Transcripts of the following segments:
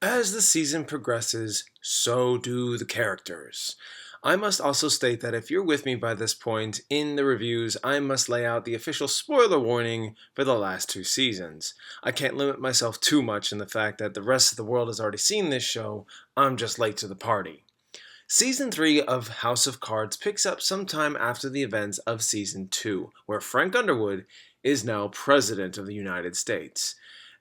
As the season progresses, so do the characters. I must also state that if you're with me by this point in the reviews, I must lay out the official spoiler warning for the last two seasons. I can't limit myself too much in the fact that the rest of the world has already seen this show, I'm just late to the party. Season 3 of House of Cards picks up sometime after the events of Season 2, where Frank Underwood is now President of the United States.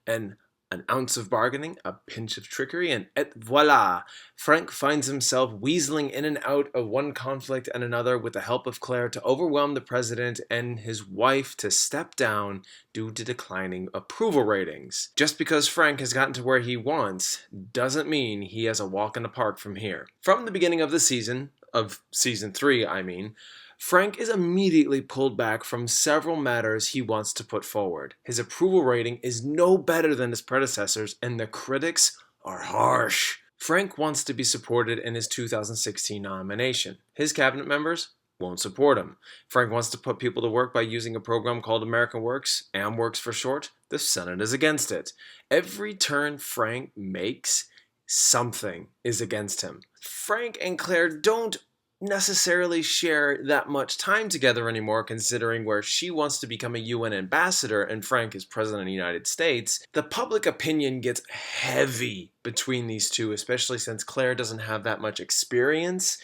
And an ounce of bargaining, a pinch of trickery, and et voila! Frank finds himself weaseling in and out of one conflict and another with the help of Claire to overwhelm the president and his wife to step down due to declining approval ratings. Just because Frank has gotten to where he wants doesn't mean he has a walk in the park from here. From the beginning of the season, of season 3, I mean, Frank is immediately pulled back from several matters he wants to put forward. His approval rating is no better than his predecessors, and the critics are harsh. Frank wants to be supported in his 2016 nomination. His cabinet members won't support him. Frank wants to put people to work by using a program called American Works, AmWorks for short. The Senate is against it. Every turn Frank makes, something is against him. Frank and Claire don't necessarily share that much time together anymore, considering where she wants to become a UN ambassador and Frank is president of the United States. The public opinion gets heavy between these two, especially since Claire doesn't have that much experience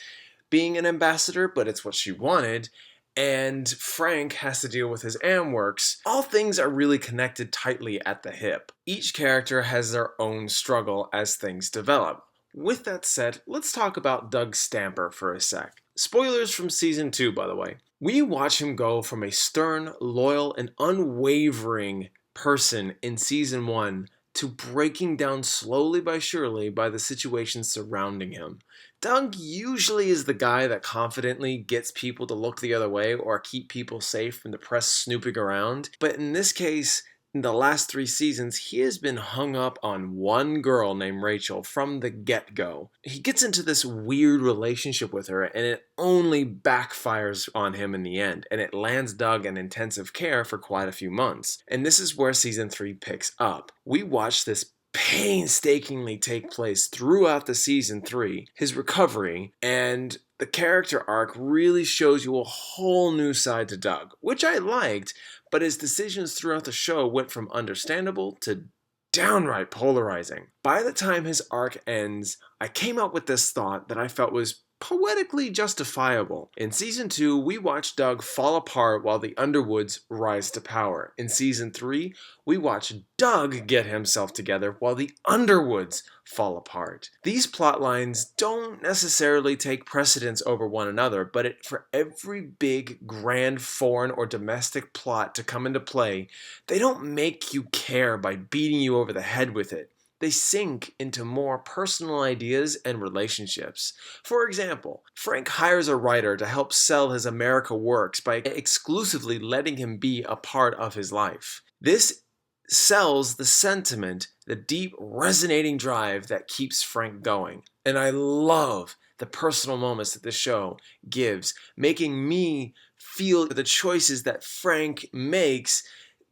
being an ambassador, but it's what she wanted. And Frank has to deal with his AmWorks. All things are really connected tightly at the hip. Each character has their own struggle as things develop. With that said, let's talk about Doug Stamper for a sec. Spoilers from Season 2, by the way. We watch him go from a stern, loyal, and unwavering person in Season 1 to breaking down slowly but surely by the situations surrounding him. Doug usually is the guy that confidently gets people to look the other way or keep people safe from the press snooping around, but in this case, in the last 3 seasons, he has been hung up on one girl named Rachel from the get-go. He gets into this weird relationship with her, and it only backfires on him in the end, and it lands Doug in intensive care for quite a few months. And this is where Season 3 picks up. We watch this painstakingly take place throughout the Season 3, his recovery, and the character arc really shows you a whole new side to Doug, which I liked, but his decisions throughout the show went from understandable to downright polarizing. By the time his arc ends, I came up with this thought that I felt was poetically justifiable. In Season 2, we watch Doug fall apart while the Underwoods rise to power. In Season 3, we watch Doug get himself together while the Underwoods fall apart. These plot lines don't necessarily take precedence over one another, but for every big, grand, foreign, or domestic plot to come into play, they don't make you care by beating you over the head with it. They sink into more personal ideas and relationships. For example, Frank hires a writer to help sell his America Works by exclusively letting him be a part of his life. This sells the sentiment, the deep resonating drive that keeps Frank going. And I love the personal moments that this show gives, making me feel the choices that Frank makes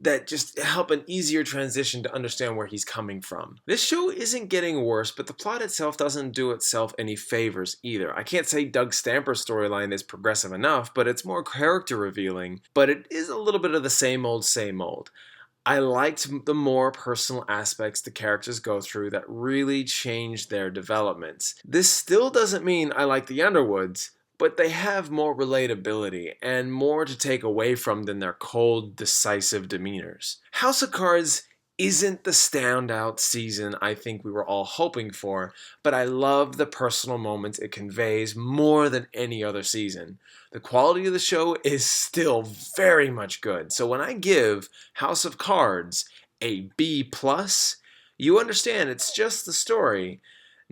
that just help an easier transition to understand where he's coming from. This show isn't getting worse, but the plot itself doesn't do itself any favors either. I can't say Doug Stamper's storyline is progressive enough, but it's more character revealing, but it is a little bit of the same old, same old. I liked the more personal aspects the characters go through that really change their developments. This still doesn't mean I like the Underwoods, but they have more relatability and more to take away from than their cold, decisive demeanors. House of Cards isn't the standout season I think we were all hoping for, but I love the personal moments it conveys more than any other season. The quality of the show is still very much good, so when I give House of Cards a B+, you understand it's just the story.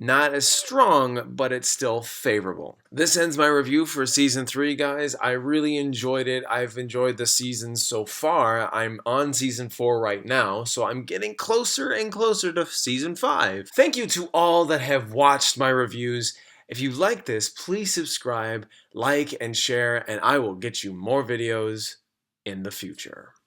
Not as strong, but it's still favorable. This ends my review for Season 3, guys. I really enjoyed it. I've enjoyed the season so far. I'm on Season 4 right now, so I'm getting closer and closer to Season 5. Thank you to all that have watched my reviews. If you like this, please subscribe, like, and share, and I will get you more videos in the future.